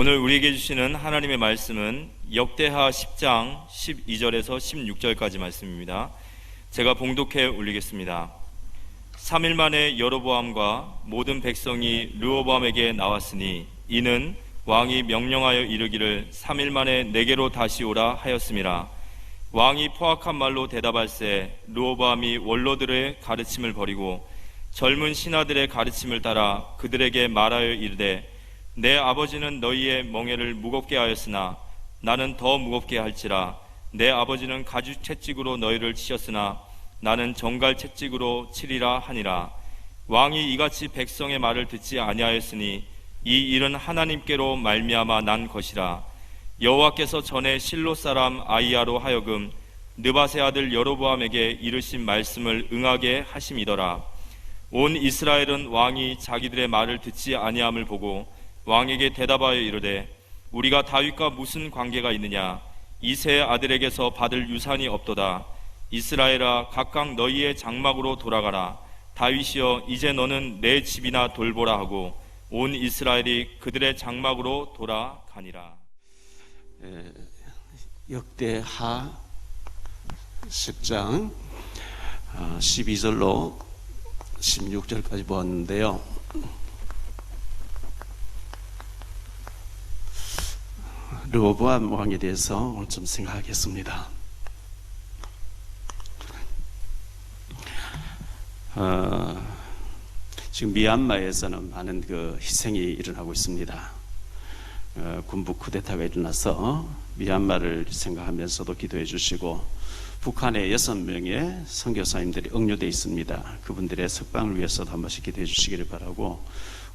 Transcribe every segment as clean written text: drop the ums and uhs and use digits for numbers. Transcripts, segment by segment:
오늘 우리에게 주시는 하나님의 말씀은 역대하 10장 12절에서 16절까지 말씀입니다. 제가 봉독해 올리겠습니다. 3일 만에 여로보암과 모든 백성이 르호보암에게 나왔으니 이는 왕이 명령하여 이르기를 3일 만에 내게로 다시 오라 하였음이라. 왕이 포악한 말로 대답할세 르호보암이 원로들의 가르침을 버리고 젊은 신하들의 가르침을 따라 그들에게 말하여 이르되 내 아버지는 너희의 멍에를 무겁게 하였으나 나는 더 무겁게 할지라. 내 아버지는 가죽 채찍으로 너희를 치셨으나 나는 정갈 채찍으로 치리라 하니라. 왕이 이같이 백성의 말을 듣지 아니하였으니 이 일은 하나님께로 말미암아 난 것이라. 여호와께서 전에 실로 사람 아히야로 하여금 느밧의 아들 여로보암에게 이르신 말씀을 응하게 하심이더라. 온 이스라엘은 왕이 자기들의 말을 듣지 아니함을 보고 왕에게 대답하여 이르되 우리가 다윗과 무슨 관계가 있느냐? 이새의 아들에게서 받을 유산이 없도다. 이스라엘아 각각 너희의 장막으로 돌아가라. 다윗이여 이제 너는 내 집이나 돌보라 하고 온 이스라엘이 그들의 장막으로 돌아가니라. 역대하 10장 12절로 16절까지 보았는데요. 르호보암 왕에 대해서 오늘 좀 생각하겠습니다. 지금 미얀마에서는 많은 희생이 일어나고 있습니다. 군부 쿠데타가 일어나서 미얀마를 생각하면서도 기도해 주시고 북한에 6명의 선교사님들이 억류되어 있습니다. 그분들의 석방을 위해서도 한 번씩 기도해 주시기를 바라고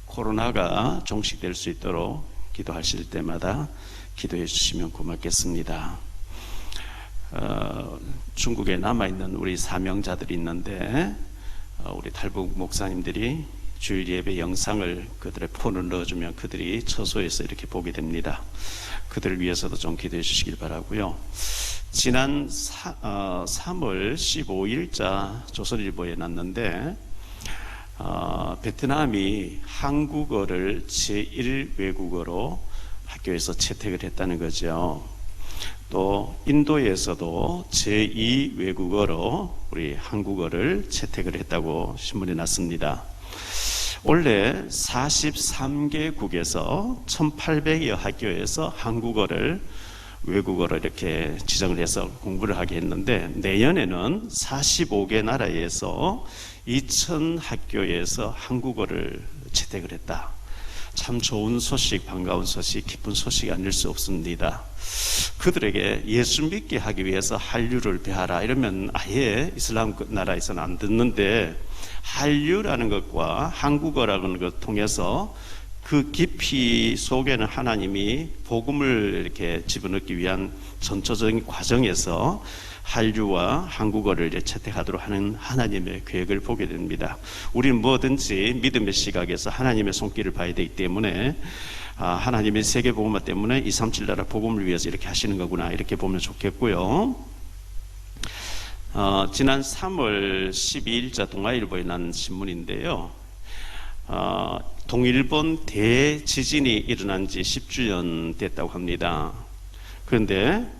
코로나가 종식될 수 있도록 기도하실 때마다 기도해 주시면 고맙겠습니다. 중국에 남아있는 우리 사명자들이 있는데 우리 탈북 목사님들이 주일 예배 영상을 그들의 폰을 넣어주면 그들이 처소에서 이렇게 보게 됩니다. 그들을 위해서도 좀 기도해 주시길 바라고요. 지난 3월 15일자 조선일보에 났는데 베트남이 한국어를 제1외국어로 학교에서 채택을 했다는 거죠. 또 인도에서도 제2외국어로 우리 한국어를 채택을 했다고 신문이 났습니다. 원래 43개국에서 1800여 학교에서 한국어를 외국어로 이렇게 지정을 해서 공부를 하게 했는데 내년에는 45개 나라에서 2000 학교에서 한국어를 채택을 했다. 참 좋은 소식, 반가운 소식, 기쁜 소식이 아닐 수 없습니다. 그들에게 예수 믿게 하기 위해서 한류를 배하라 이러면 아예 이슬람 나라에서는 안 듣는데 한류라는 것과 한국어라는 것을 통해서 그 깊이 속에는 하나님이 복음을 이렇게 집어넣기 위한 전초적인 과정에서 한류와 한국어를 채택하도록 하는 하나님의 계획을 보게 됩니다. 우리는 뭐든지 믿음의 시각에서 하나님의 손길을 봐야 되기 때문에 하나님의 세계복음화 때문에 237 나라 복음을 위해서 이렇게 하시는 거구나 이렇게 보면 좋겠고요. 지난 3월 12일자 동아일보에 난 신문인데요. 동일본 대지진이 일어난 지 10주년 됐다고 합니다. 그런데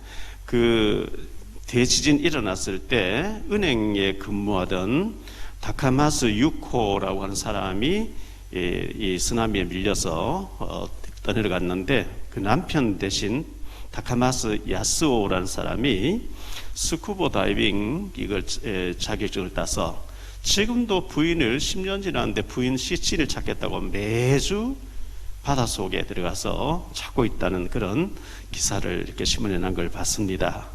그 대지진 일어났을 때 은행에 근무하던 다카마스 유코라고 하는 사람이 이 쓰나미에 밀려서 떠내려갔는데 그 남편 대신 다카마스 야스오라는 사람이 스쿠버 다이빙 이걸 자격증을 따서 지금도 부인을 10년 지났는데 부인 시신을 찾겠다고 매주 바닷속에 들어가서 찾고 있다는 그런 기사를 이렇게 신문에 난 걸 봤습니다.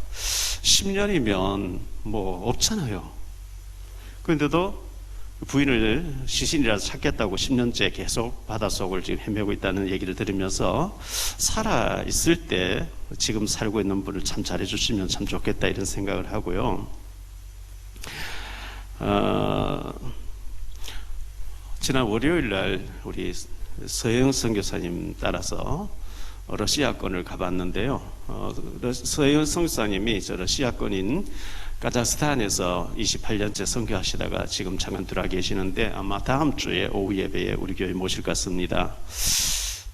10년이면 뭐 없잖아요. 그런데도 부인을 시신이라도 찾겠다고 10년째 계속 바닷속을 지금 헤매고 있다는 얘기를 들으면서 살아 있을 때 지금 살고 있는 분을 참 잘해주시면 참 좋겠다 이런 생각을 하고요. 지난 월요일 날 우리 서영 선교사님 따라서 러시아권을 가봤는데요. 서영 선교사님이 저 러시아권인 카자흐스탄에서 28년째 선교하시다가 지금 잠깐 들어와 계시는데 아마 다음 주에 오후 예배에 우리 교회 모실 것 같습니다.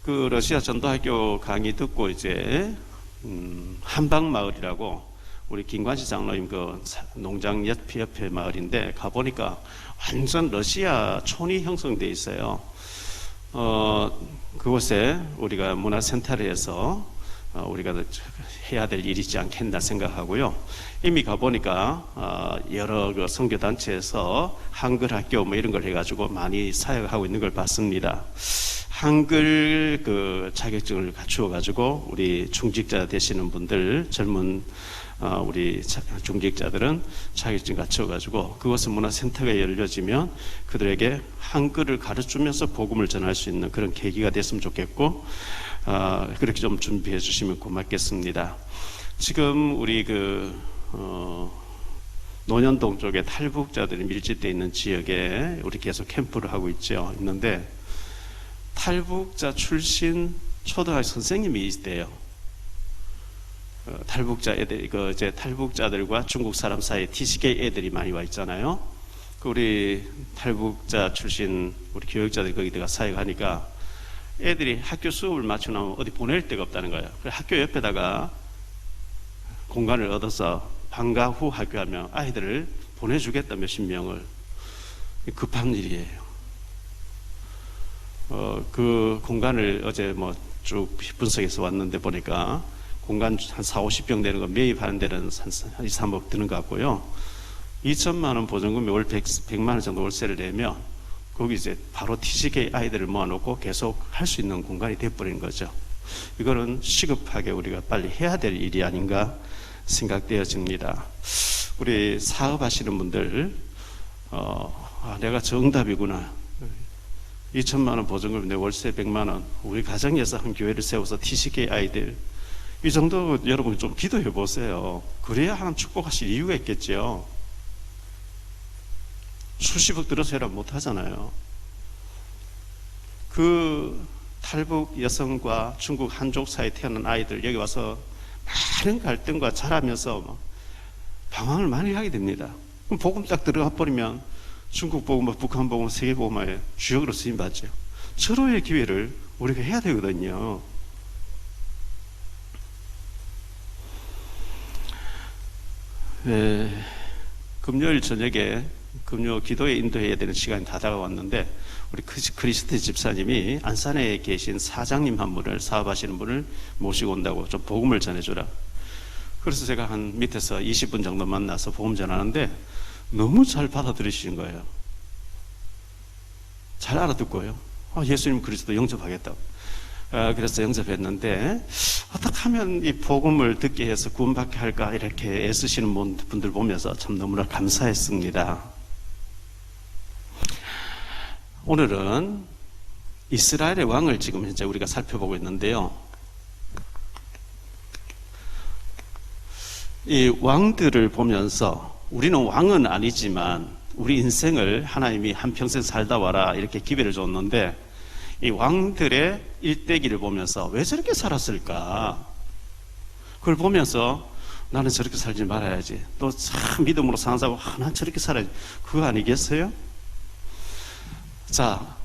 그 러시아 전도학교 강의 듣고 이제 한방마을이라고 우리 김관시 장로님 그 농장 옆에 마을인데 가보니까 완전 러시아 촌이 형성돼 있어요. 그곳에 우리가 문화센터를 해서 우리가 해야 될 일이지 않겠나 생각하고요. 이미 가보니까 여러 그 선교단체에서 한글 학교 뭐 이런 걸 해가지고 많이 사역하고 있는 걸 봤습니다. 한글 그 자격증을 갖추어 가지고 우리 중직자 되시는 분들, 젊은 우리 중직자들은 자격증 갖추어 가지고 그것은 문화센터가 열려지면 그들에게 한글을 가르치면서 복음을 전할 수 있는 그런 계기가 됐으면 좋겠고, 그렇게 좀 준비해 주시면 고맙겠습니다. 지금 우리 논현동 쪽에 탈북자들이 밀집되어 있는 지역에 우리 계속 캠프를 하고 있는데 탈북자 출신 초등학교 선생님이 있대요. 탈북자 애들, 이제 탈북자들과 중국 사람 사이에 TCK 애들이 많이 와 있잖아요. 우리 탈북자 출신 우리 교육자들이 거기다가 사역하니까 애들이 학교 수업을 마치고 나면 어디 보낼 데가 없다는 거예요. 그래서 학교 옆에다가 공간을 얻어서 방과 후 학교하면 아이들을 보내주겠다, 몇십 명을. 급한 일이에요. 그 공간을 어제 뭐 쭉 분석해서 왔는데 보니까 공간 한 4, 50평 되는 거 매입하는 데는 한 2, 3억 드는 것 같고요. 2천만 원 보증금에 월 100만 원 정도 월세를 내면 거기 이제 바로 TCK 아이들을 모아놓고 계속 할 수 있는 공간이 돼버린 거죠. 이거는 시급하게 우리가 빨리 해야 될 일이 아닌가 생각되어집니다. 우리 사업하시는 분들, 내가 정답이구나. 2천만 원 보증금 내 월세 100만 원, 우리 가정에서 한 교회를 세워서 TCK 아이들, 이 정도 여러분 좀 기도해 보세요. 그래야 하나님 축복하실 이유가 있겠죠. 수십억 들어서 해라 못 하잖아요. 그 탈북 여성과 중국 한족 사이에 태어난 아이들 여기 와서 많은 갈등과 자라면서 방황을 많이 하게 됩니다. 그럼 복음 딱 들어가 버리면 중국 복음, 북한 복음, 세계 복음화의 주역으로 쓰임 받죠. 서로의 기회를 우리가 해야 되거든요. 금요일 저녁에 금요 기도에 인도해야 되는 시간이 다 다가왔는데 우리 크리스티 집사님이 안산에 계신 사장님 한 분을, 사업하시는 분을 모시고 온다고 좀 복음을 전해주라. 그래서 제가 한 밑에서 20분 정도 만나서 복음 전하는데 너무 잘 받아들이시는 거예요. 잘 알아듣고요. 예수님 그리스도 영접하겠다고. 그래서 영접했는데 어떻게 하면 이 복음을 듣게 해서 구원받게 할까 이렇게 애쓰시는 분들 보면서 참 너무나 감사했습니다. 오늘은 이스라엘의 왕을 지금 현재 우리가 살펴보고 있는데요. 이 왕들을 보면서 우리는 왕은 아니지만 우리 인생을 하나님이 한평생 살다 와라 이렇게 기회를 줬는데 이 왕들의 일대기를 보면서 왜 저렇게 살았을까? 그걸 보면서 나는 저렇게 살지 말아야지. 또 참 믿음으로 사는 사람, 난 저렇게 살아야지. 그거 아니겠어요? 자,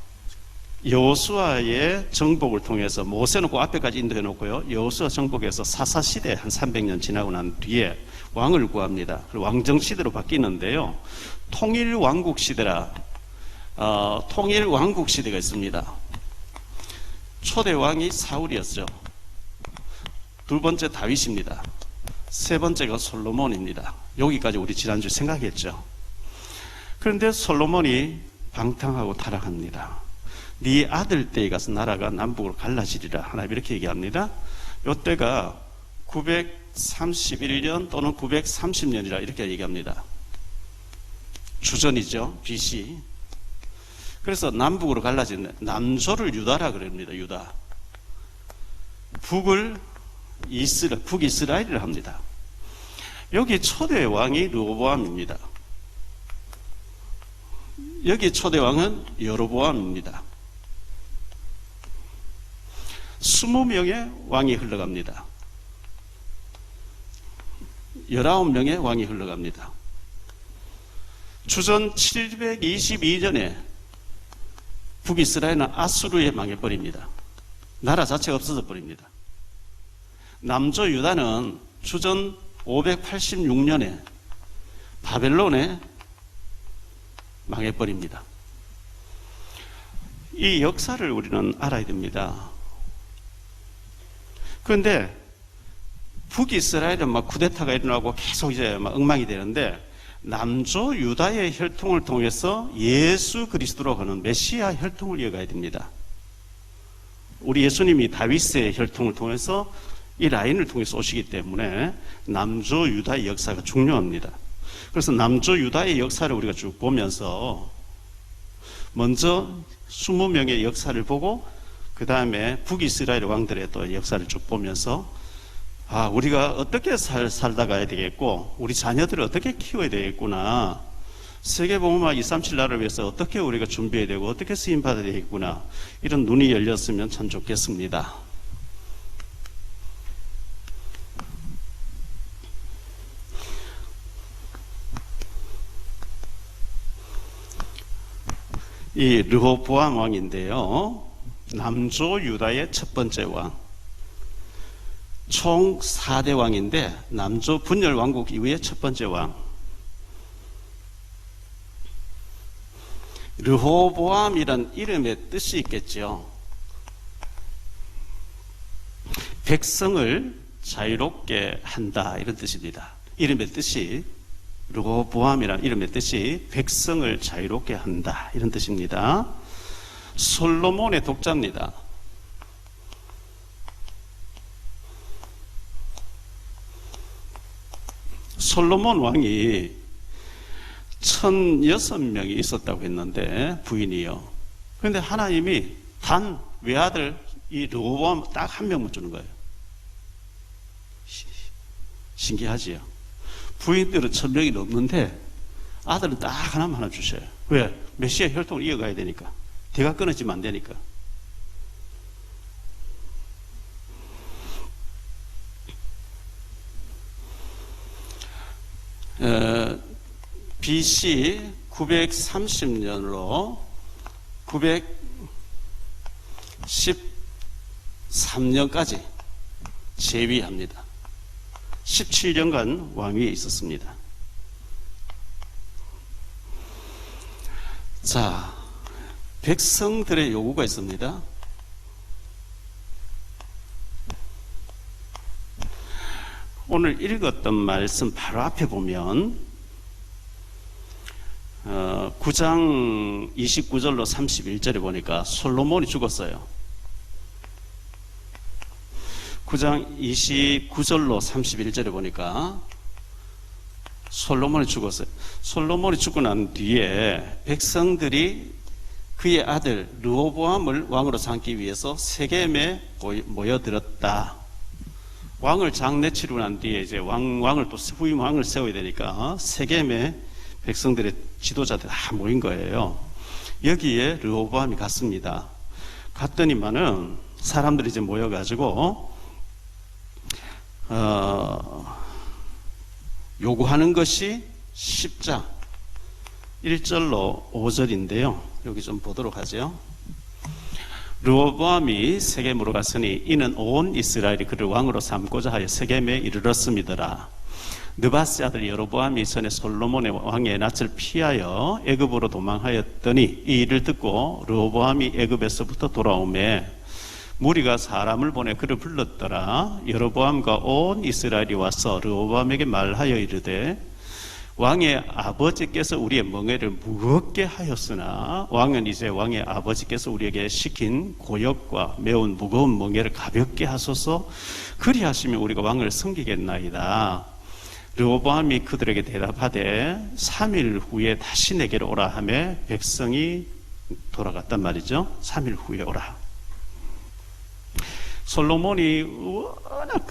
여호수아의 정복을 통해서 모세는 그 앞에까지 인도해 놓고요. 여호수아 정복에서 사사시대 한 300년 지나고 난 뒤에 왕을 구합니다. 왕정시대로 바뀌는데요. 통일왕국시대라, 통일왕국시대가 있습니다. 초대 왕이 사울이었죠. 두 번째 다윗입니다. 세 번째가 솔로몬입니다. 여기까지 우리 지난주에 생각했죠. 그런데 솔로몬이 방탕하고 타락합니다. 네 아들 때에 가서 나라가 남북으로 갈라지리라. 하나님 이렇게 얘기합니다. 이때가 931년 또는 930년이라 이렇게 얘기합니다. 주전이죠. BC. 그래서 남북으로 갈라지는 남조를 유다라 그럽니다. 유다. 북이스라엘이라 합니다. 여기 초대 왕이 르호보암입니다. 여기 초대 왕은 여로보암입니다. 20명의 왕이 흘러갑니다. 19명의 왕이 흘러갑니다. 주전 722년에 북이스라엘은 아수르에 망해버립니다. 나라 자체가 없어져 버립니다. 남조 유다는 주전 586년에 바벨론에 망해버립니다. 이 역사를 우리는 알아야 됩니다. 그런데 북이스라엘은 막 쿠데타가 일어나고 계속 이제 막 엉망이 되는데 남조 유다의 혈통을 통해서 예수 그리스도로 가는 메시아 혈통을 이어가야 됩니다. 우리 예수님이 다윗의 혈통을 통해서 이 라인을 통해서 오시기 때문에 남조 유다의 역사가 중요합니다. 그래서 남조 유다의 역사를 우리가 쭉 보면서 먼저 20명의 역사를 보고 그 다음에 북이스라엘 왕들의 또 역사를 쭉 보면서 우리가 어떻게 살다 가야 되겠고 우리 자녀들을 어떻게 키워야 되겠구나, 세계복음화 237 나라를 위해서 어떻게 우리가 준비해야 되고 어떻게 쓰임받아야 되겠구나, 이런 눈이 열렸으면 참 좋겠습니다. 이 르호보암 왕인데요, 남조 유다의 첫 번째 왕, 총 4대 왕인데 남조 분열 왕국 이후의 첫 번째 왕. 르호보암이란 이름의 뜻이 있겠죠. 백성을 자유롭게 한다, 이런 뜻입니다. 이름의 뜻이, 르호보암이란 이름의 뜻이 백성을 자유롭게 한다, 이런 뜻입니다. 솔로몬의 독자입니다. 솔로몬 왕이 1006명이 있었다고 했는데, 부인이요. 그런데 하나님이 단 외아들 이 르호보암 딱 한 명만 주는 거예요. 신기하지요? 부인들은 1000명이 넘는데 아들은 딱 하나만 하나 주셔요. 왜? 메시아 혈통을 이어가야 되니까. 대가 끊어지면 안 되니까. BC 930년으로 913년까지 재위합니다. 17년간 왕위에 있었습니다. 자, 백성들의 요구가 있습니다. 오늘 읽었던 말씀 바로 앞에 보면 9장 29절로 31절에 보니까 솔로몬이 죽었어요. 9장 29절로 31절에 보니까 솔로몬이 죽었어요. 솔로몬이 죽고 난 뒤에 백성들이 그의 아들 르호보암을 왕으로 삼기 위해서 세겜에 모여들었다. 왕을 장례 치르고 난 뒤에 이제 왕을 또 후임 왕을 세워야 되니까 세겜에 백성들의 지도자들 다 모인 거예요. 여기에 르호보암이 갔습니다. 갔더니만은 사람들이 이제 모여가지고 요구하는 것이 10장 1절로 5절인데요. 여기 좀 보도록 하죠. 르호보암이 세겜으로 갔으니 이는 온 이스라엘이 그를 왕으로 삼고자 하여 세겜에 이르렀음이더라. 느바스 아들 여로보암이 전에 솔로몬의 왕의 낯을 피하여 애굽으로 도망하였더니 이 일을 듣고 르호보암이 애굽에서부터 돌아오매 무리가 사람을 보내 그를 불렀더라. 여로보암과 온 이스라엘이 와서 르호보암에게 말하여 이르되 왕의 아버지께서 우리의 멍에를 무겁게 하였으나 왕은 이제 왕의 아버지께서 우리에게 시킨 고역과 매운 무거운 멍에를 가볍게 하소서. 그리하시면 우리가 왕을 섬기겠나이다. 르호보암이 그들에게 대답하되 3일 후에 다시 내게로 오라 하며 백성이 돌아갔단 말이죠. 3일 후에 오라. 솔로몬이 워낙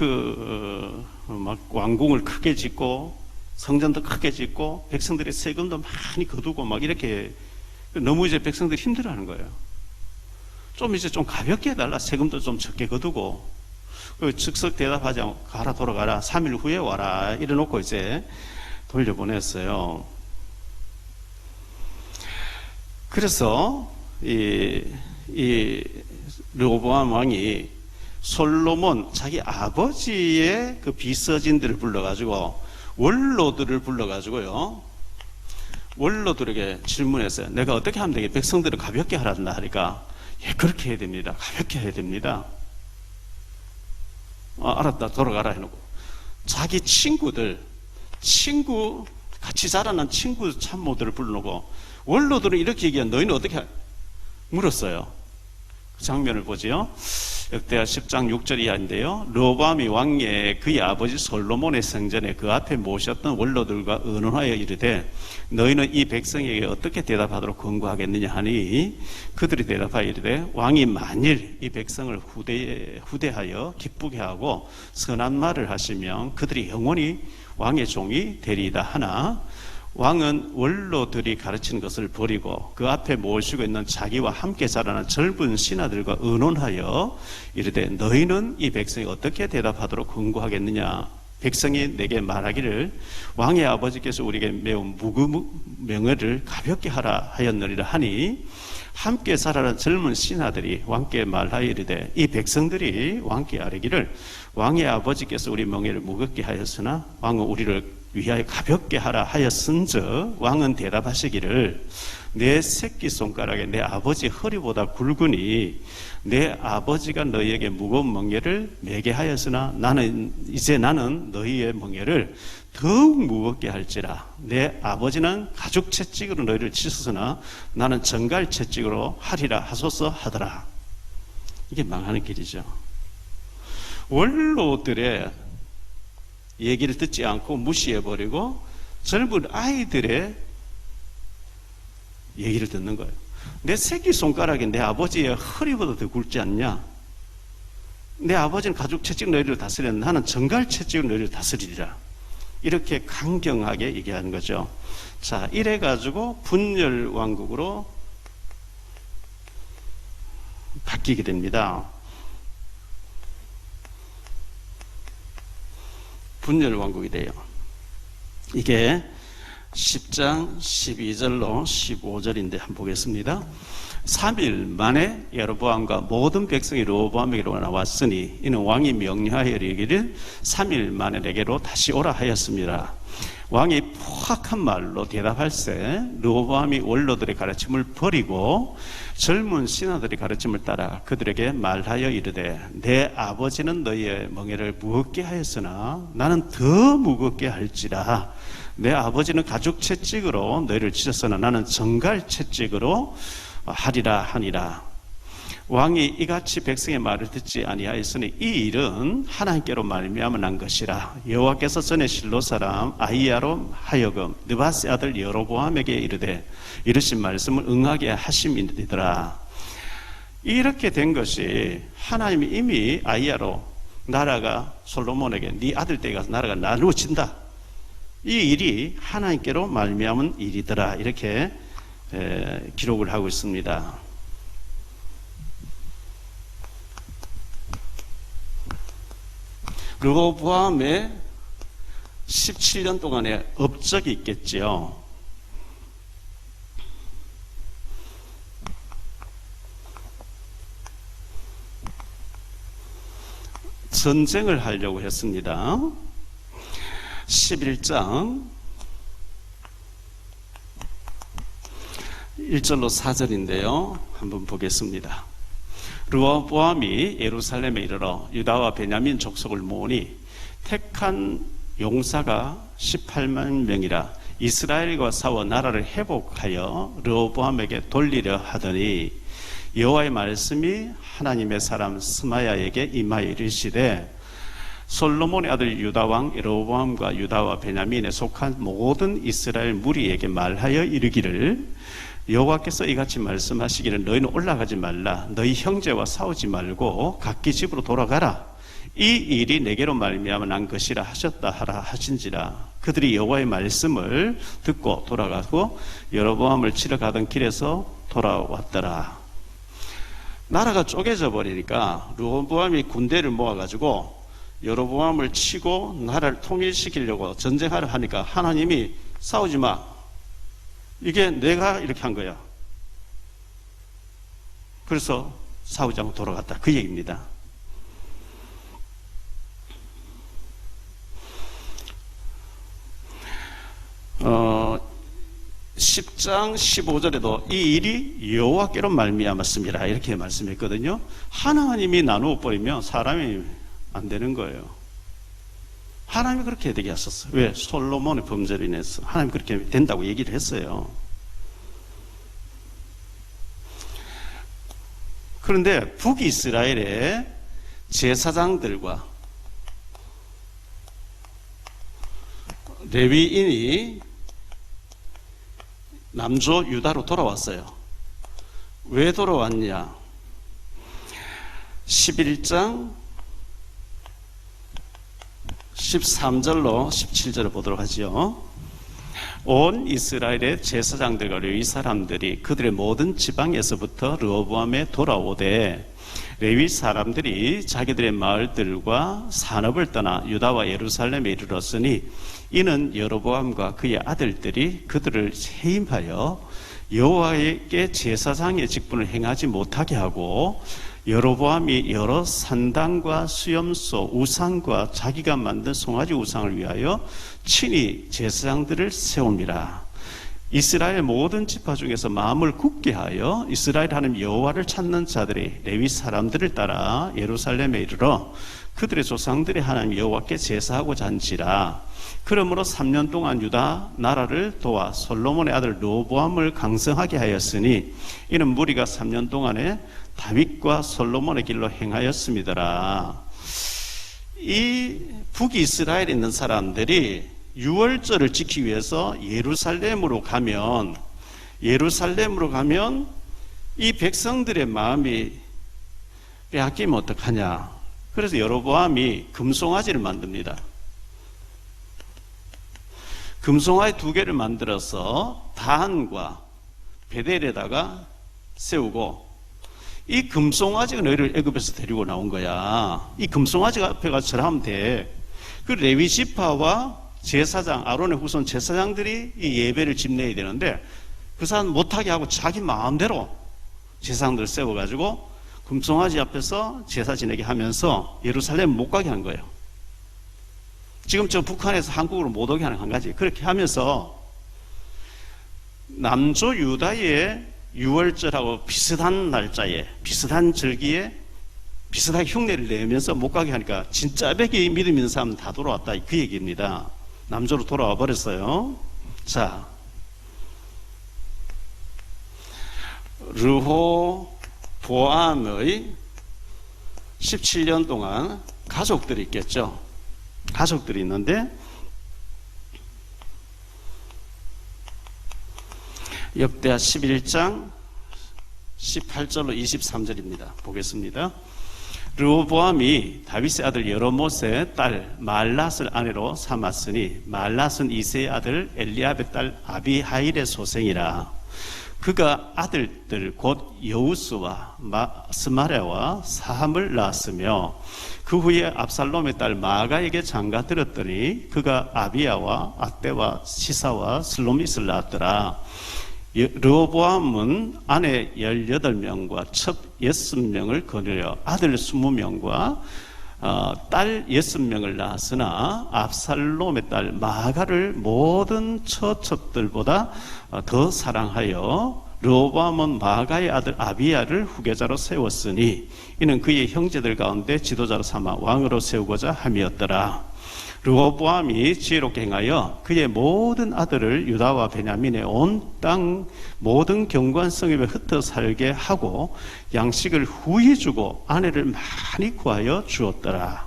막 왕궁을 크게 짓고 성전도 크게 짓고 백성들의 세금도 많이 거두고 막 이렇게 너무 이제 백성들이 힘들어하는 거예요. 좀 이제 좀 가볍게 해달라. 세금도 좀 적게 거두고 즉석 대답하지 않고 가라 돌아가라 3일 후에 와라 이래놓고 이제 돌려보냈어요. 그래서 이 르호보암 왕이 솔로몬 자기 아버지의 그 비서진들을 불러가지고 원로들을 불러가지고요, 원로들에게 질문했어요. 내가 어떻게 하면 되게 백성들을 가볍게 하란다 하니까, 예, 그렇게 해야 됩니다. 가볍게 해야 됩니다. 알았다, 돌아가라 해놓고 자기 같이 자라난 친구 참모들을 불러놓고 원로들은 이렇게 얘기한, 너희는 어떻게 물었어요. 그 장면을 보지요. 역대하 10장 6절 이하인데요. 르호보암이 왕의 그의 아버지 솔로몬의 성전에 그 앞에 모셨던 원로들과 의논하여 이르되, 너희는 이 백성에게 어떻게 대답하도록 권고하겠느냐 하니, 그들이 대답하여 이르되, 왕이 만일 이 백성을 후대하여 기쁘게 하고 선한 말을 하시면 그들이 영원히 왕의 종이 되리이다 하나, 왕은 원로들이 가르치는 것을 버리고 그 앞에 모시고 있는 자기와 함께 자라난 젊은 신하들과 의논하여 이르되, 너희는 이 백성이 어떻게 대답하도록 권고하겠느냐. 백성이 내게 말하기를, 왕의 아버지께서 우리에게 매우 무거운 명예를 가볍게 하라 하였느니라 하니, 함께 자라난 젊은 신하들이 왕께 말하여 이르되, 이 백성들이 왕께 아뢰기를, 왕의 아버지께서 우리 명예를 무겁게 하였으나 왕은 우리를 위하여 가볍게 하라 하였은즉, 왕은 대답하시기를, 내 새끼손가락에 내 아버지 허리보다 굵으니 내 아버지가 너희에게 무거운 멍에를 매게 하였으나 나는 너희의 멍에를 더욱 무겁게 할지라. 내 아버지는 가죽 채찍으로 너희를 치셨으나 나는 정갈 채찍으로 하리라 하소서 하더라. 이게 망하는 길이죠. 원로들의 얘기를 듣지 않고 무시해버리고 젊은 아이들의 얘기를 듣는 거예요. 내 새끼손가락이 내 아버지의 허리보다 더 굵지 않냐? 내 아버지는 가죽 채찍 너희를 다스렸는데 나는 정갈 채찍으로 너희를 다스리리라. 이렇게 강경하게 얘기하는 거죠. 자, 이래가지고 분열왕국으로 바뀌게 됩니다. 분열왕국이 돼요. 이게 10장 12절로 15절인데 한번 보겠습니다. 3일 만에 여로보암과 모든 백성이 르호보암에게로 나왔으니 이는 왕이 명령하여 이르기를 3일 만에 내게로 다시 오라 하였습니다. 왕이 포악한 말로 대답할세 르호보암이 원로들의 가르침을 버리고 젊은 신하들의 가르침을 따라 그들에게 말하여 이르되, 내 아버지는 너희의 멍에를 무겁게 하였으나 나는 더 무겁게 할지라. 내 아버지는 가죽 채찍으로 너희를 치셨으나 나는 정갈 채찍으로 하리라 하니라. 왕이 이같이 백성의 말을 듣지 아니하였으니 이 일은 하나님께로 말미암아 난 것이라. 여호와께서 전에 실로 사람 아히야로 하여금 느바세 아들 여로보암에게 이르되 이르신 말씀을 응하게 하심이니라. 이렇게 된 것이 하나님이 이미 아히야로 나라가 솔로몬에게 네 아들 때 가서 나라가 나누어진다. 이 일이 하나님께로 말미암은 일이더라. 이렇게 기록을 하고 있습니다. 르호보암의 17년 동안의 업적이 있겠지요. 전쟁을 하려고 했습니다. 11장 1절로 4절인데요. 한번 보겠습니다. 르호보암이 예루살렘에 이르러 유다와 베냐민 족속을 모으니 택한 용사가 18만 명이라 이스라엘과 싸워 나라를 회복하여 르호보암에게 돌리려 하더니 여호와의 말씀이 하나님의 사람 스마야에게 임하여 이르시되, 솔로몬의 아들 유다왕 르호보암과 유다와 베냐민에 속한 모든 이스라엘 무리에게 말하여 이르기를, 여호와께서 이같이 말씀하시기를 너희는 올라가지 말라. 너희 형제와 싸우지 말고 각기 집으로 돌아가라. 이 일이 내게로 말미암아 난 것이라 하셨다 하라 하신지라. 그들이 여호와의 말씀을 듣고 돌아가고 여로보암을 치러 가던 길에서 돌아왔더라. 나라가 쪼개져 버리니까 르호보암이 군대를 모아가지고 여로보암을 치고 나라를 통일시키려고 전쟁하려 하니까 하나님이 싸우지 마. 이게 내가 이렇게 한 거야. 그래서 싸우지 않고 돌아갔다. 그 얘기입니다. 10장 15절에도 이 일이 여호와께로 말미암았습니다. 이렇게 말씀했거든요. 하나님이 나누어 버리면 사람이 안 되는 거예요. 하나님이 그렇게 되게 하셨어요. 왜? 솔로몬의 범죄로 인해서 하나님이 그렇게 된다고 얘기를 했어요. 그런데 북이스라엘의 제사장들과 레위인이 남조 유다로 돌아왔어요. 왜 돌아왔냐? 11장 13절로 17절을 보도록 하죠. 온 이스라엘의 제사장들과 레위 사람들이 그들의 모든 지방에서부터 르호보암에 돌아오되 레위 사람들이 자기들의 마을들과 산업을 떠나 유다와 예루살렘에 이르렀으니 이는 여로보암과 그의 아들들이 그들을 해임하여 여호와에게 제사장의 직분을 행하지 못하게 하고 여로보암이 여러 산당과 수염소, 우상과 자기가 만든 송아지 우상을 위하여 친히 제사장들을 세웁니다. 이스라엘 모든 지파 중에서 마음을 굳게 하여 이스라엘 하나님 여호와를 찾는 자들이 레위 사람들을 따라 예루살렘에 이르러 그들의 조상들의 하나님 여호와께 제사하고자 한지라. 그러므로 3년 동안 유다 나라를 도와 솔로몬의 아들 르호보암을 강성하게 하였으니 이는 무리가 3년 동안에 다윗과 솔로몬의 길로 행하였습니다라. 이 북이스라엘에 있는 사람들이 유월절을 지키기 위해서 예루살렘으로 가면 이 백성들의 마음이 빼앗기면 어떡하냐. 그래서 여로보암이 금송아지를 만듭니다. 금송아지 2개를 만들어서 단과 베델에다가 세우고, 이 금송아지가 너희를 애굽에서 데리고 나온 거야. 이 금송아지가 앞에 가서 절하면 돼. 그 레위 지파와 제사장, 아론의 후손 제사장들이 이 예배를 집내야 되는데 그 사람 못하게 하고 자기 마음대로 제사장들을 세워가지고 금송아지 앞에서 제사 지내게 하면서 예루살렘 못 가게 한 거예요. 지금 저 북한에서 한국으로 못 오게 하는 한 가지. 그렇게 하면서 남조 유다의 유월절하고 비슷한 날짜에, 비슷한 절기에 비슷하게 흉내를 내면서 못 가게 하니까 진짜 백이 믿음 있는 사람 다 돌아왔다. 그 얘기입니다. 남조로 돌아와 버렸어요. 자, 르호보암의 17년 동안 가족들이 있겠죠. 가족들이 있는데 역대하 11장 18절로 23절입니다. 보겠습니다. 르호보암이 다윗의 아들 여로못의 딸 말랏을 아내로 삼았으니 말랏은 이새의 아들 엘리압의 딸 아비하일의 소생이라. 그가 아들들 곧 여우스와 스마랴와 사함을 낳았으며 그 후에 압살롬의 딸 마가에게 장가 들었더니 그가 아비야와 아떼와 시사와 슬로밋을 낳았더라. 르호보암은 아내 18명과 첩 60명을 거느려 아들 20명과 딸 60명을 낳았으나 압살롬의 딸 마가를 모든 처첩들보다 더 사랑하여 르호보암은 마가의 아들 아비야를 후계자로 세웠으니 이는 그의 형제들 가운데 지도자로 삼아 왕으로 세우고자 함이었더라. 르호보암이 지혜롭게 행하여 그의 모든 아들을 유다와 베냐민의 온 땅 모든 경관 성읍에 흩어 살게 하고 양식을 후히 주고 아내를 많이 구하여 주었더라.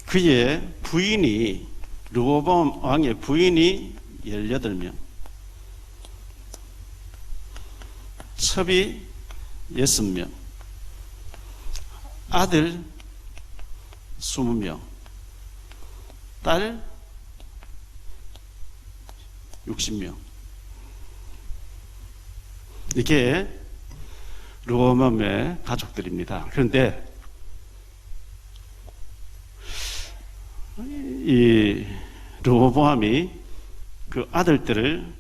그의 부인이, 르호보암 왕의 부인이 18명, 첩이 60명, 아들 20명, 딸 60명. 이게 르호보암의 가족들입니다. 그런데 이 르호보암이 그 아들들을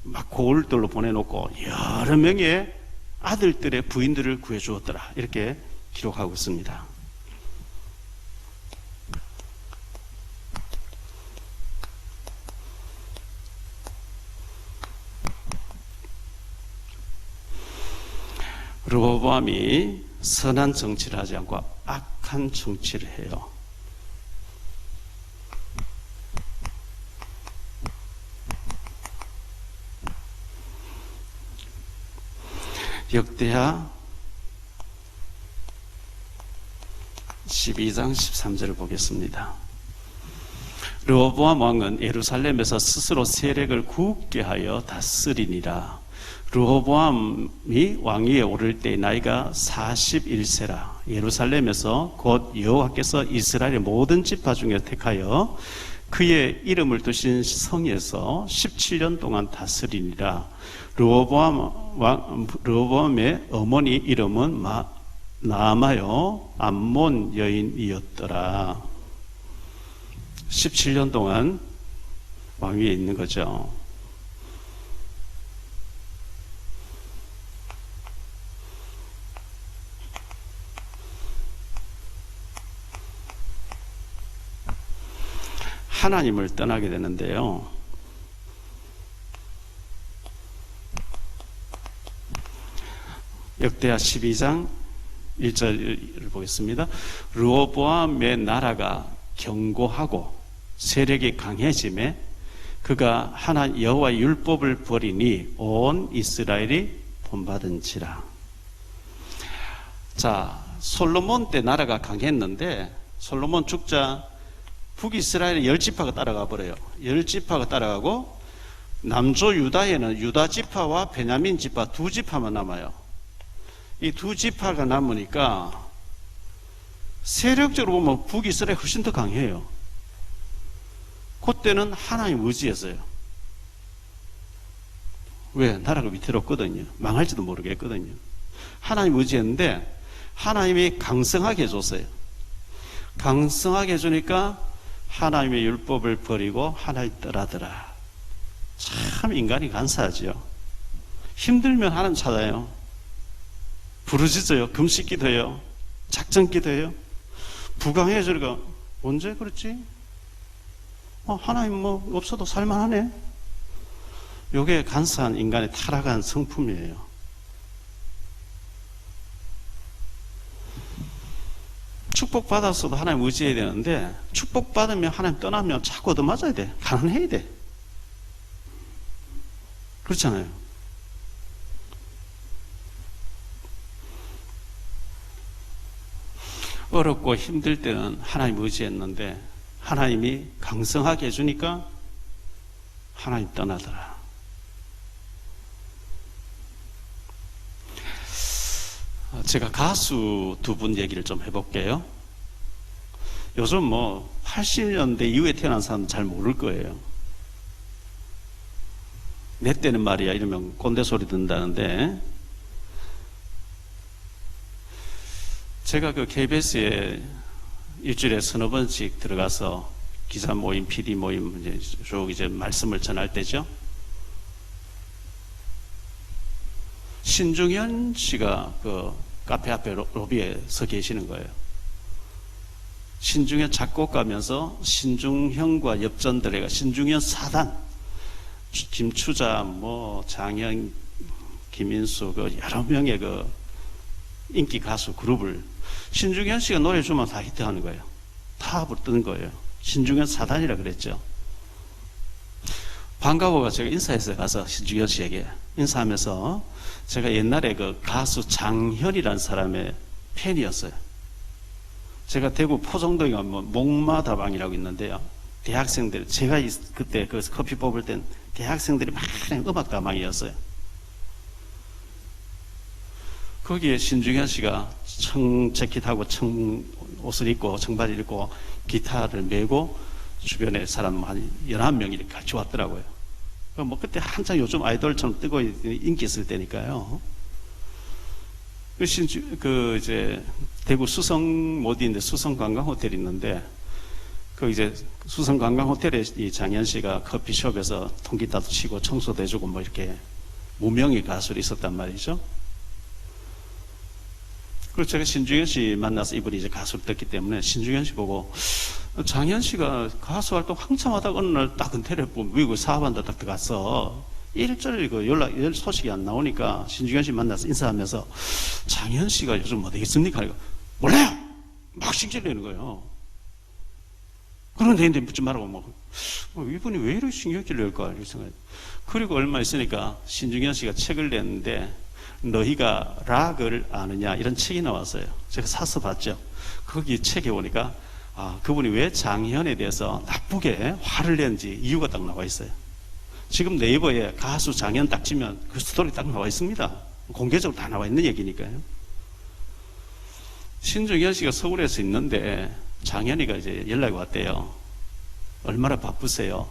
막 고을들로 보내놓고 여러 명의 아들들의 부인들을 구해주었더라. 이렇게 기록하고 있습니다. 르호보암이 선한 정치를 하지 않고 악한 정치를 해요. 역대하 12장 13절을 보겠습니다. 르호보암 왕은 예루살렘에서 스스로 세력을 굳게 하여 다스리니라. 르호보암이 왕위에 오를 때 나이가 41세라. 예루살렘에서 곧 여호와께서 이스라엘의 모든 지파 중에 택하여 그의 이름을 두신 성에서 17년 동안 다스리니라. 르호보암의 어머니 이름은 나아마요 암몬 여인이었더라. 17년 동안 왕위에 있는 거죠. 하나님을 떠나게 되는데요. 역대하 12장 1절을 보겠습니다. 르호보암의 나라가 견고하고 세력이 강해짐에 그가 하나님 여호와의 율법을 버리니 온 이스라엘이 본받은지라. 자, 솔로몬 때 나라가 강했는데 솔로몬 죽자 북이스라엘의 10지파가 따라가 버려요. 10지파가 따라가고 남조 유다에는 유다 지파와 베냐민 지파 두 지파만 남아요. 이 두 지파가 남으니까 세력적으로 보면 북이스라엘이 훨씬 더 강해요. 그때는 하나님 의지했어요. 왜? 나라가 위태롭거든요. 망할지도 모르겠거든요. 하나님 의지했는데 하나님이 강성하게 해줬어요. 강성하게 해주니까 하나님의 율법을 버리고 하나님 떠나더라. 참 인간이 간사하죠. 힘들면 하나님 찾아요. 부르짖어요. 금식 기도해요. 작전 기도해요. 부강해지니까 언제 그렇지? 하나님 뭐 없어도 살만하네. 요게 간사한 인간의 타락한 성품이에요. 축복받았어도 하나님 의지해야 되는데 축복받으면 하나님 떠나면 자꾸 얻어맞아야 돼. 가난해야 돼. 그렇잖아요. 어렵고 힘들 때는 하나님 의지했는데 하나님이 강성하게 해주니까 하나님 떠나더라. 제가 가수 두 분 얘기를 좀 해볼게요. 요즘 뭐 80년대 이후에 태어난 사람은 잘 모를 거예요. 내 때는 말이야 이러면 꼰대 소리 듣는다는데, 제가 그 KBS에 일주일에 서너 번씩 들어가서 기자 모임, PD 모임 이제 말씀을 전할 때죠. 신중현 씨가 그 카페 앞에 로비에 서 계시는 거예요. 신중현 작곡가면서 신중현과 엽전들애가 신중현 사단, 김추자, 뭐 장현, 김인수 그 여러 명의 그 인기 가수 그룹을 신중현 씨가 노래 주면 다 히트하는 거예요. 다 부르는 거예요. 신중현 사단이라 그랬죠. 반가워가 제가 인사했어요. 가서 신중현 씨에게 인사하면서 제가 옛날에 그 가수 장현이라는 사람의 팬이었어요. 제가 대구 포정동에 가면 목마다방이라고 있는데요. 대학생들, 제가 그때 그 커피 뽑을 땐 대학생들이 많은 음악다방이었어요. 거기에 신중현 씨가 청 재킷하고 청 옷을 입고 청바지를 입고 기타를 메고 주변에 사람 한 11명이 이렇게 같이 왔더라고요. 뭐 그때 한창 요즘 아이돌처럼 뜨고 인기 있을 때니까요. 이제 대구 수성 모디인데 수성 관광 호텔이 있는데 그 이제 수성 관광 호텔에 이 장현 씨가 커피숍에서 통기타도 치고 청소도 해주고 뭐 이렇게 무명의 가수로 있었단 말이죠. 그래서 제가 신중현 씨 만나서 이분이 이제 가수를 듣기 때문에 신중현 씨 보고 장현 씨가 가수 활동 한참 하다가 어느 날 딱 은퇴를 했고 미국 사업한다 딱 들어갔어. 일절이 그 연락 소식이 안 나오니까 신중현 씨 만나서 인사하면서 장현 씨가 요즘 어디 있습니까? 하니까 몰라요! 막 신경질내는 거예요. 그런데 인데 묻지 말라고 이분이 왜 이렇게 신경질 낼까 이렇게 생각해요. 그리고 얼마 있으니까 신중현 씨가 책을 냈는데 너희가 락을 아느냐 이런 책이 나왔어요. 제가 사서 봤죠. 거기 책에 보니까 그분이 왜 장현에 대해서 나쁘게 화를 낸지 이유가 딱 나와 있어요. 지금 네이버에 가수 장현 딱 치면 그 스토리 딱 나와 있습니다. 공개적으로 다 나와 있는 얘기니까요. 신중현 씨가 서울에서 있는데 장현이가 이제 연락이 왔대요. 얼마나 바쁘세요?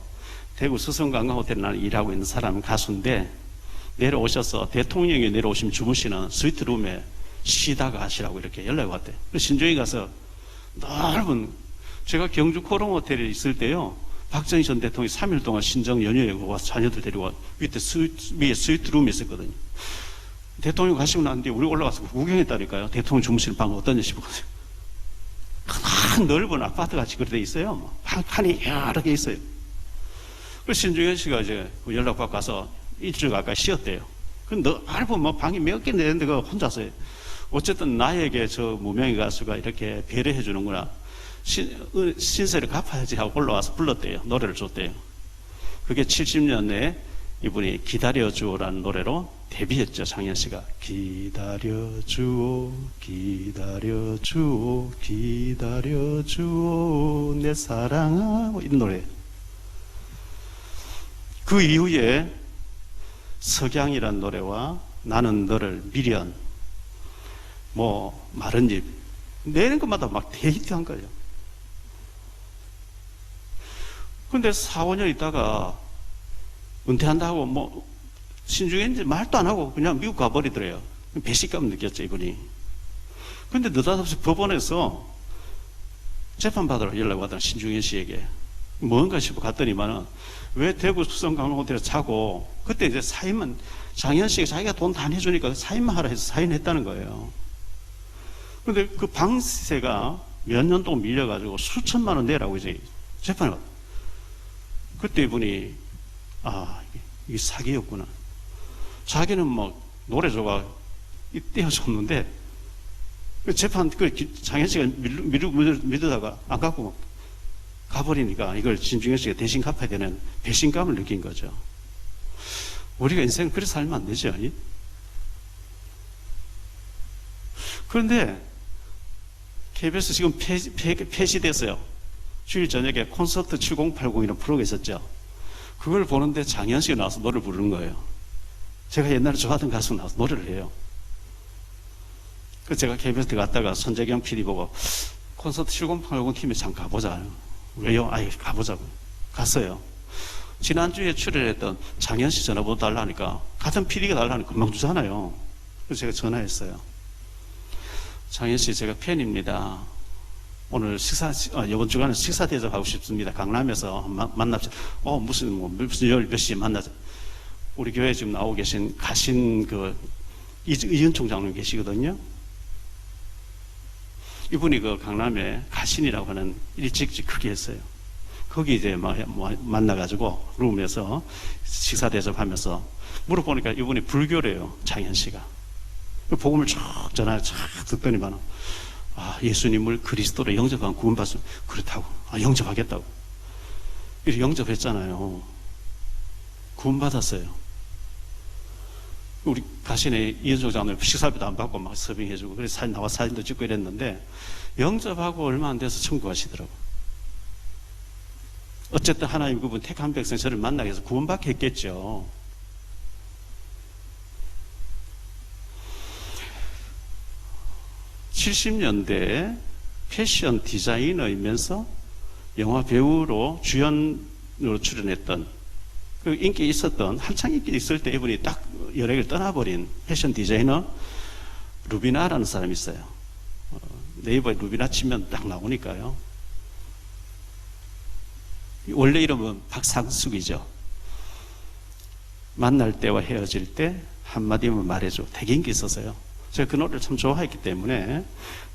대구 수성관광호텔에 나는 일하고 있는 사람은 가수인데 내려오셔서 대통령이 내려오시면 주무시는 스위트룸에 쉬다가 하시라고 이렇게 연락이 왔대요. 그래서 신중이 가서 넓은, 제가 경주 코롱호텔에 있을 때요, 박정희 전 대통령이 3일 동안 신정 연휴에 와서 자녀들 데리고 와 밑에 위에 스위트룸이 있었거든요. 대통령 가시고 난 뒤에 우리 올라가서 구경했다니까요. 대통령 주무시는 방 어떤지 싶어가지고. 큰 넓은 아파트 같이 그렇게 돼 있어요. 판이 여러 개 있어요. 그래서 신중현 씨가 이제 연락받고 가서 일주일 가까이 쉬었대요. 근데 알고 방이 몇 개 내는데 그 혼자서 해요. 어쨌든 나에게 저 무명의 가수가 이렇게 배려해 주는구나. 신세를 갚아야지 하고 올라와서 불렀대요. 노래를 줬대요. 그게 70년에 이분이 기다려주오라는 노래로 데뷔했죠. 장현 씨가 기다려주오 기다려주오 기다려주오 내 사랑아 뭐 이런 노래. 그 이후에 석양이란 노래와 나는 너를 미련 뭐 마른 잎 내는 것마다 막 대히트한 거예요. 근데 4, 5년 있다가 은퇴한다고 뭐 신중했는지 말도 안 하고 그냥 미국 가버리더래요. 배신감 느꼈죠 이분이. 근데 느닷없이 법원에서 재판받으러 연락 왔더라. 신중현 씨에게 뭔가 싶어 갔더니만은 왜 대구 수성관광호텔에 자고 그때 이제 사인만 장현 씨가 자기가 돈 다 내주니까 사인만 하라 해서 사인했다는 거예요. 근데 그 방세가 몇 년 동안 밀려가지고 수천만 원 내라고 이제 재판을 받았어요. 그때 이분이 이게 사기였구나. 자기는 뭐 노래 조가 떼어줬는데 재판 장현 씨가 믿으다가 안 갖고 가버리니까 이걸 신중현 씨가 대신 갚아야 되는 배신감을 느낀 거죠. 우리가 인생 그렇게 살면 안 되죠. 그런데 KBS 지금 폐지됐어요. 주일 저녁에 콘서트 7080이라는 프로가 있었죠. 그걸 보는데 장현 씨가 나와서 노래를 부르는 거예요. 제가 옛날에 좋아하던 가수 나와서 노래를 해요. 그래서 제가 KBS 갔다가 손재경 PD 보고 콘서트 7080 팀에 잠깐 가보자. 왜요? 가보자고. 갔어요. 지난주에 출연했던 장현 씨 전화번호 달라니까 같은 PD가 달라니까 금방 주잖아요. 그래서 제가 전화했어요. 장현 씨 제가 팬입니다. 오늘 이번 주간에 식사 대접하고 싶습니다. 강남에서 만납시다. 무슨 열 몇 시에 만나자. 우리 교회에 지금 나오고 계신 가신 이은 총장님 계시거든요. 이분이 그 강남에 가신이라고 하는 일찍 크게 했어요. 거기 이제 만나가지고 룸에서 식사 대접하면서 물어보니까 이분이 불교래요. 장현 씨가. 복음을 쭉 전화를 쫙 듣더니만 예수님을 그리스도로 영접한 구원받습니다. 그렇다고. 영접하겠다고. 이렇게 영접했잖아요. 구원받았어요. 우리 가신의 이은종 장로님 식사비도 안 받고 막 서빙해주고 그래서 사진도 찍고 이랬는데 영접하고 얼마 안 돼서 천국하시더라고요. 어쨌든 하나님 그분 택한 백성 저를 만나게 해서 구원받게 했겠죠. (70년대) 패션 디자이너이면서 영화 배우로 주연으로 출연했던 그 인기 있었던 한창 인기 있을 때 이분이 딱 연예계를 떠나버린 패션 디자이너 루비나라는 사람이 있어요. 네이버에 루비나 치면 딱 나오니까요. 원래 이름은 박상숙이죠. 만날 때와 헤어질 때 한마디만 말해줘. 되게 인기 있었어요. 제가 그 노래를 참 좋아했기 때문에.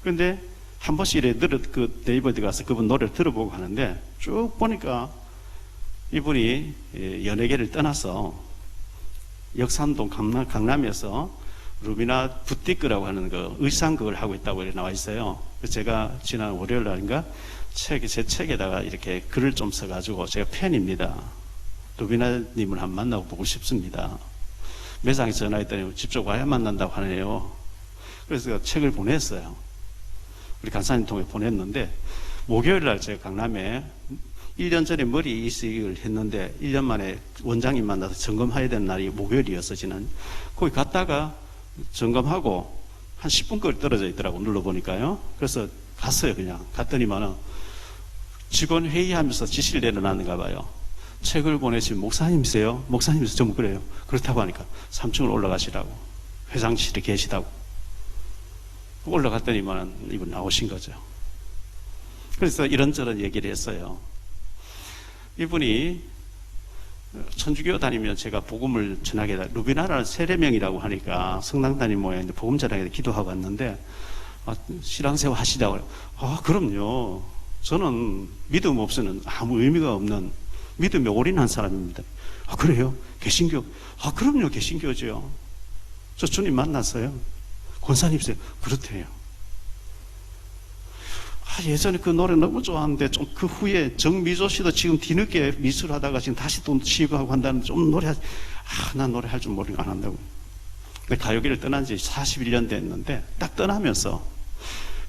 그런데 한 번씩 이래 그 네이버에 가서 그분 노래를 들어보고 하는데 쭉 보니까 이분이 연예계를 떠나서 역삼동 강남에서 루비나 부티크라고 하는 그 의상극을 하고 있다고 나와 있어요. 제가 지난 월요일 날인가 제 책에다가 이렇게 글을 좀 써가지고 제가 팬입니다. 루비나님을 한번 만나고 보고 싶습니다. 매장에 전화했더니 직접 와야 만난다고 하네요. 그래서 제가 책을 보냈어요. 우리 간사님 통해 보냈는데 목요일 날 제가 강남에 1년 전에 머리 이식을 했는데 1년 만에 원장님 만나서 점검해야 되는 날이 목요일이었어. 지난 거기 갔다가 점검하고 한 10분 거리 떨어져 있더라고. 눌러보니까요. 그래서 갔어요. 그냥 갔더니만은 직원 회의하면서 지시를 내려놨는가 봐요. 책을 보내신 목사님이세요? 목사님이세요? 좀 그래요. 그렇다고 하니까 3층을 올라가시라고. 회장실에 계시다고. 올라갔더니만 이분 나오신 거죠. 그래서 이런저런 얘기를 했어요. 이분이 천주교 다니면 제가 복음을 전하게 다 루비나라는 세례명이라고 하니까 성당 다니는 모양인데 복음 전하게 기도하고 왔는데 신앙생활 하시다고. 그럼요. 저는 믿음 없이는 아무 의미가 없는 믿음에 올인한 사람입니다. 그래요? 개신교? 그럼요. 개신교죠. 저 주님 만났어요. 권사님이세요? 그렇대요. 예전에 그 노래 너무 좋아하는데 좀 그 후에 정미조 씨도 지금 뒤늦게 미술하다가 지금 다시 또 취직하고 한다는데 좀 노래하지. 난 노래할 줄 모르고 안 한다고. 근데 가요계를 떠난 지 41년 됐는데 딱 떠나면서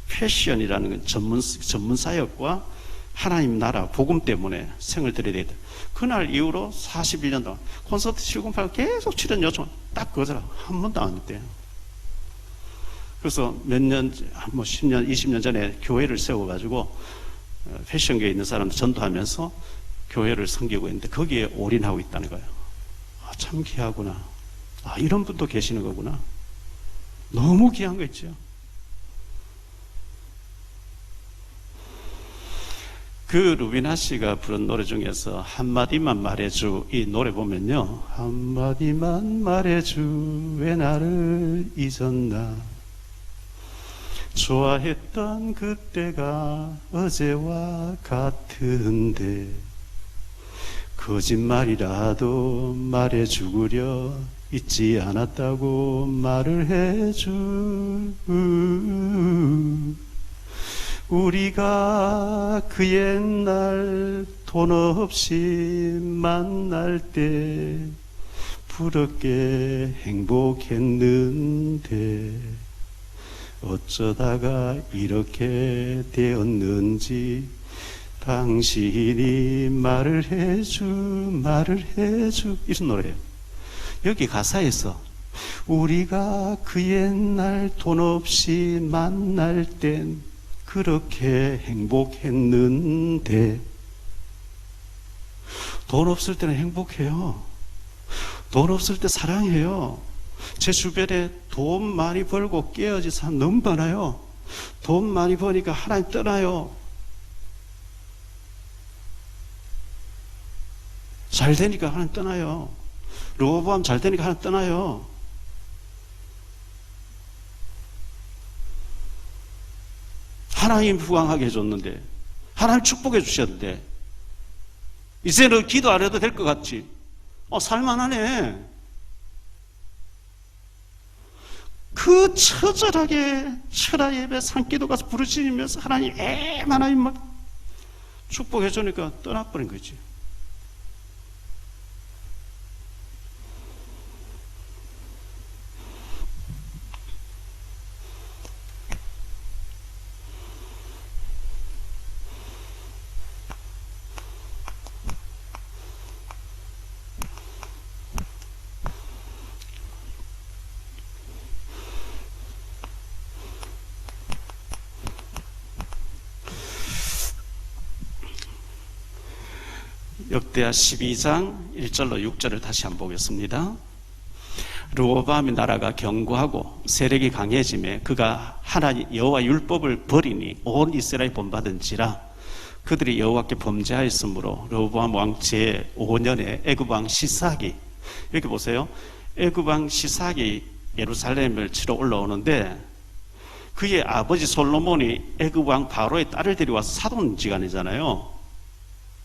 패션이라는 전문 사역과 하나님 나라 복음 때문에 생을 들여야 되겠다. 그날 이후로 41년 동안 콘서트 708 계속 출연 요청 딱 그거더라. 한 번도 안 했대요. 그래서 몇 년, 10년, 20년 전에 교회를 세워가지고 패션계에 있는 사람들 전도하면서 교회를 섬기고 있는데 거기에 올인하고 있다는 거예요. 참 귀하구나. 이런 분도 계시는 거구나. 너무 귀한 거 있죠. 그 루비나 씨가 부른 노래 중에서 한마디만 말해줘. 이 노래 보면요. 한마디만 말해줘. 왜 나를 잊었나. 좋아했던 그때가 어제와 같은데 거짓말이라도 말해 죽으려 잊지 않았다고 말을 해줘. 우리가 그 옛날 돈 없이 만날 때 부럽게 행복했는데 어쩌다가 이렇게 되었는지 당신이 말을 해줘. 이런 노래예요. 여기 가사에서 우리가 그 옛날 돈 없이 만날 땐 그렇게 행복했는데 돈 없을 때는 행복해요. 돈 없을 때 사랑해요. 제 주변에 돈 많이 벌고 깨어진 사람 너무 많아요. 돈 많이 버니까 하나님 떠나요. 잘 되니까 하나님 떠나요. 르호보암 잘 되니까 하나님 떠나요. 하나님 부강하게 해줬는데, 하나님 축복해 주셨는데, 이제는 기도 안 해도 될 것 같지? 살만하네. 그 처절하게 철야 예배 산기도 가서 부르짖으면서 하나님 막 축복해 주니까 떠나버린 거지. 역대하 12장 1절로 6절을 다시 한번 보겠습니다. 르호보암의 나라가 견고하고 세력이 강해짐에 그가 하나님 여호와 율법을 버리니 온 이스라엘이 본받은지라. 그들이 여호와께 범죄하였으므로 르호보암 왕 제5년에 애굽 왕 시삭이, 여기 보세요. 애굽 왕 시삭이 예루살렘을 치러 올라오는데 그의 아버지 솔로몬이 애굽 왕 바로의 딸을 데려와서 사돈지간이잖아요.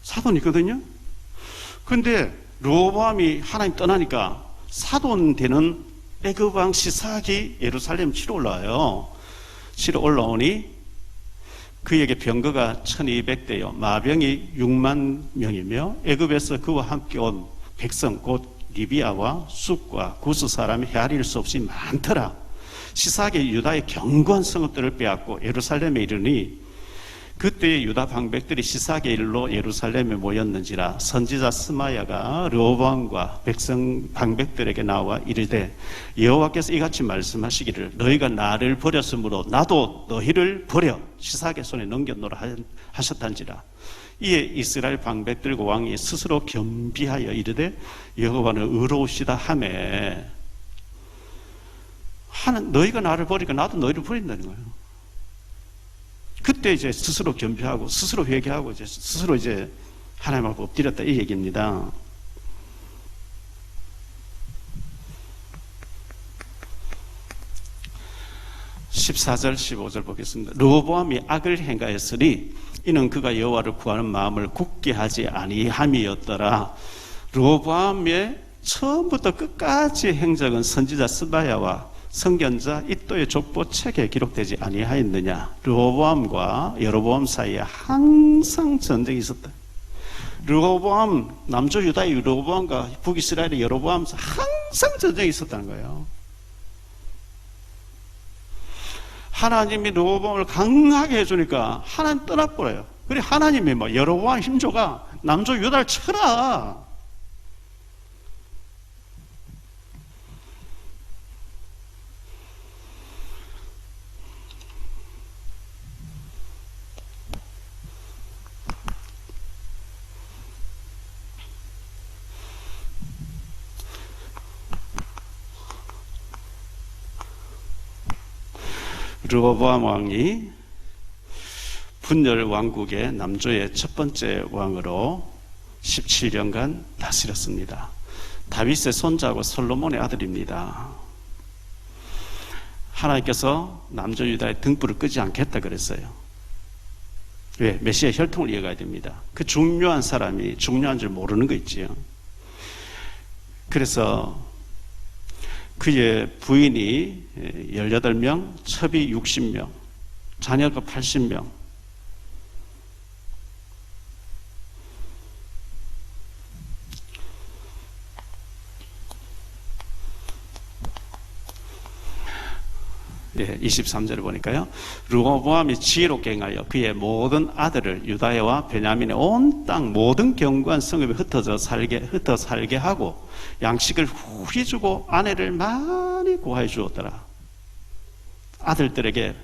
사돈이거든요. 그런데 르호보암이 하나님 떠나니까 사돈 되는 애굽 왕 시삭이 예루살렘 치러 올라와요. 치러 올라오니 그에게 병거가 1200대요 마병이 6만 명이며 애굽에서 그와 함께 온 백성 곧 리비아와 숲과 구스 사람이 헤아릴 수 없이 많더라. 시삭이 유다의 견고한 성읍들을 빼앗고 예루살렘에 이르니 그때 유다 방백들이 시삭의 일로 예루살렘에 모였는지라 선지자 스마야가 르호보암과 백성 방백들에게 나와 이르되 여호와께서 이같이 말씀하시기를 너희가 나를 버렸으므로 나도 너희를 버려 시삭의 손에 넘겨놓으라 하셨단지라. 이에 이스라엘 방백들과 왕이 스스로 겸비하여 이르되 여호와는 의로우시다 하매 너희가 나를 버리니까 나도 너희를 버린다는 거예요. 그때 이제 스스로 겸비하고 스스로 회개하고 이제 스스로 이제 하나님 앞에 엎드렸다 이 얘기입니다. (14절) (15절) 보겠습니다. 르호보암이 악을 행하였으니 이는 그가 여호와를 구하는 마음을 굳게 하지 아니함이었더라. 르호보암의 처음부터 끝까지 행적은 선지자 스바야와 선견자 이또의 족보책에 기록되지 아니하였느냐. 르호보암과 여로보암 사이에 항상 전쟁이 있었다. 르호보암, 남조 유다의 르호보암과 북이스라엘의 여로보암 사이에 항상 전쟁이 있었다는 거예요. 하나님이 르호보암을 강하게 해주니까 하나님 떠나버려요. 그리고 하나님이 뭐 여로보암 힘줘가 남조 유다를 쳐라. 르호보암 왕이 분열 왕국의 남조의 첫 번째 왕으로 17년간 다스렸습니다. 다윗의 손자고 솔로몬의 아들입니다. 하나님께서 남조 유다의 등불을 끄지 않겠다 그랬어요. 왜? 메시아의 혈통을 이어가야 됩니다. 그 중요한 사람이 중요한 줄 모르는 거 있지요. 그래서 그의 부인이 18명, 첩이 60명, 자녀가 80명. 예, 23절을 보니까요. 르호보암이 지혜롭게 행하여 그의 모든 아들을 유다와 베냐민의 온 땅 모든 견고한 성읍에 흩어 살게 하고 양식을 후히 주고 아내를 많이 구하여 주었더라. 아들들에게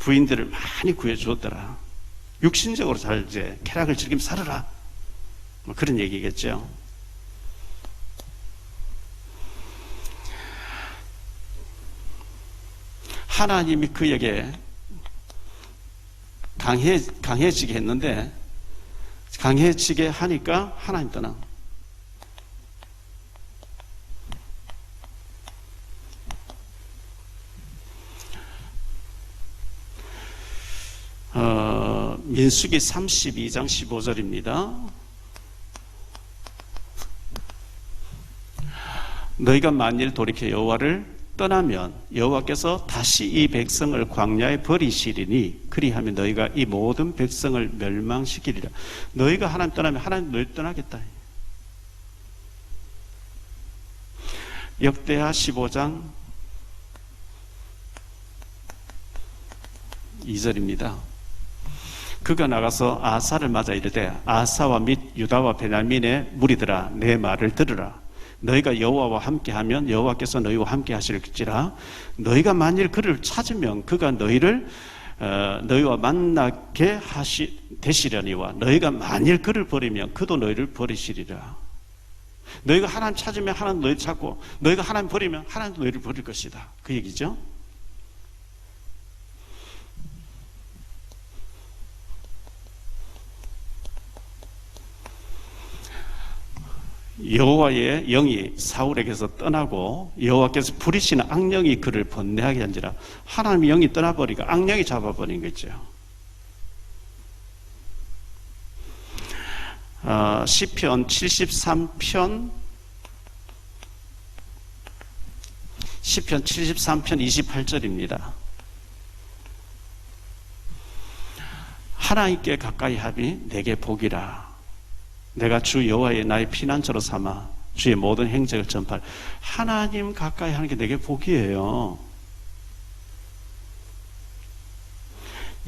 부인들을 많이 구해 주었더라. 육신적으로 잘 이제 쾌락을 즐기며 살아라. 뭐 그런 얘기겠죠. 하나님이 그에게 강해지게 했는데 강해지게 하니까 하나님 떠나. 민수기 32장 15절입니다. 너희가 만일 돌이켜 여호와를 떠나면 여호와께서 다시 이 백성을 광야에 버리시리니 그리하면 너희가 이 모든 백성을 멸망시키리라. 너희가 하나님 떠나면 하나님 너희 떠나겠다. 역대하 15장 2절입니다. 그가 나가서 아사를 맞아 이르되 아사와 및 유다와 베냐민의 무리들아 내 말을 들으라. 너희가 여호와와 함께하면 여호와께서 너희와 함께 하실지라. 너희가 만일 그를 찾으면 그가 너희와 만나게 되시려니와 너희가 만일 그를 버리면 그도 너희를 버리시리라. 너희가 하나님 찾으면 하나님 너희 찾고 너희가 하나님 버리면 하나님도 너희를 버릴 것이다. 그 얘기죠. 여호와의 영이 사울에게서 떠나고 여호와께서 부리시는 악령이 그를 번뇌하게 한지라. 하나님의 영이 떠나버리니까 악령이 잡아버린 거죠. 시편 73편 28절입니다. 하나님께 가까이 하니 내게 복이라. 내가 주 여호와의 나의 피난처로 삼아 주의 모든 행적을 전파할. 하나님 가까이 하는 게 내게 복이에요.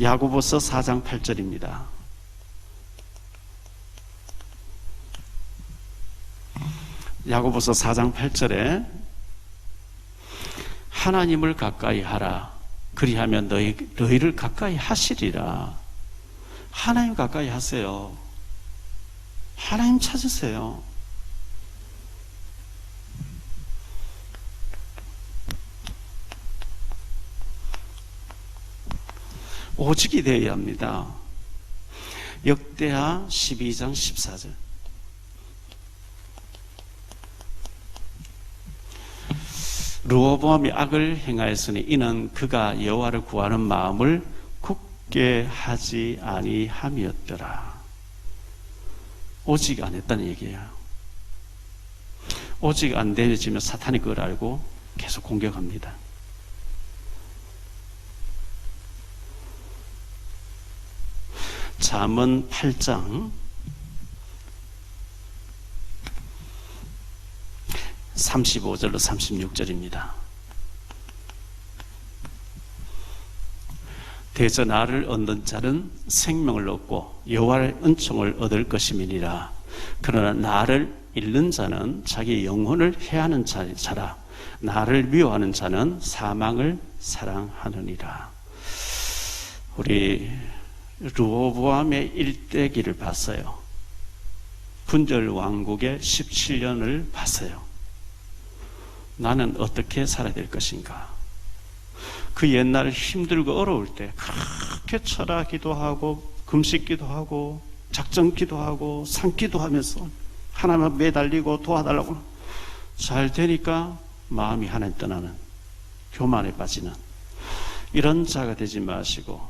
야고보서 4장 8절입니다. 야고보서 4장 8절에 하나님을 가까이 하라. 그리하면 너희를 가까이 하시리라. 하나님 가까이 하세요. 하나님 찾으세요. 오직이 되어야 합니다. 역대하 12장 14절. 르호보암이 악을 행하였으니 이는 그가 여호와를 구하는 마음을 굳게 하지 아니함이었더라. 오직 안 했다는 얘기예요. 오직 안 되어지면 사탄이 그걸 알고 계속 공격합니다. 잠언 8장 35절로 36절입니다. 대저 나를 얻는 자는 생명을 얻고 여호와의 은총을 얻을 것임이니라. 그러나 나를 잃는 자는 자기 영혼을 해하는 자라. 나를 미워하는 자는 사망을 사랑하느니라. 우리 르호보암의 일대기를 봤어요. 분절 왕국의 17년을 봤어요. 나는 어떻게 살아야 될 것인가? 그 옛날 힘들고 어려울 때 그렇게 철학기도 하고 금식기도 하고 작정기도 하고 산기도 하면서 하나님만 매달리고 도와달라고 잘 되니까 마음이 하나님 떠나는, 교만에 빠지는 이런 자가 되지 마시고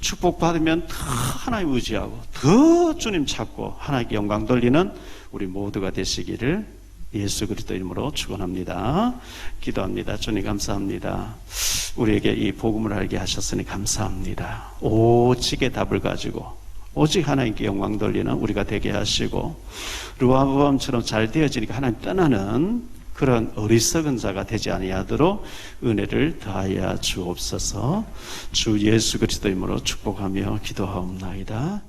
축복받으면 더 하나님 의지하고 더 주님 찾고 하나님께 영광 돌리는 우리 모두가 되시기를 예수 그리스도 이름으로 축원합니다. 기도합니다. 주님 감사합니다. 우리에게 이 복음을 알게 하셨으니 감사합니다. 오직의 답을 가지고 오직 하나님께 영광 돌리는 우리가 되게 하시고 르호보암처럼 잘 되어지니까 하나님 떠나는 그런 어리석은 자가 되지 아니하도록 은혜를 더하여 주옵소서. 주 예수 그리스도 이름으로 축복하며 기도하옵나이다.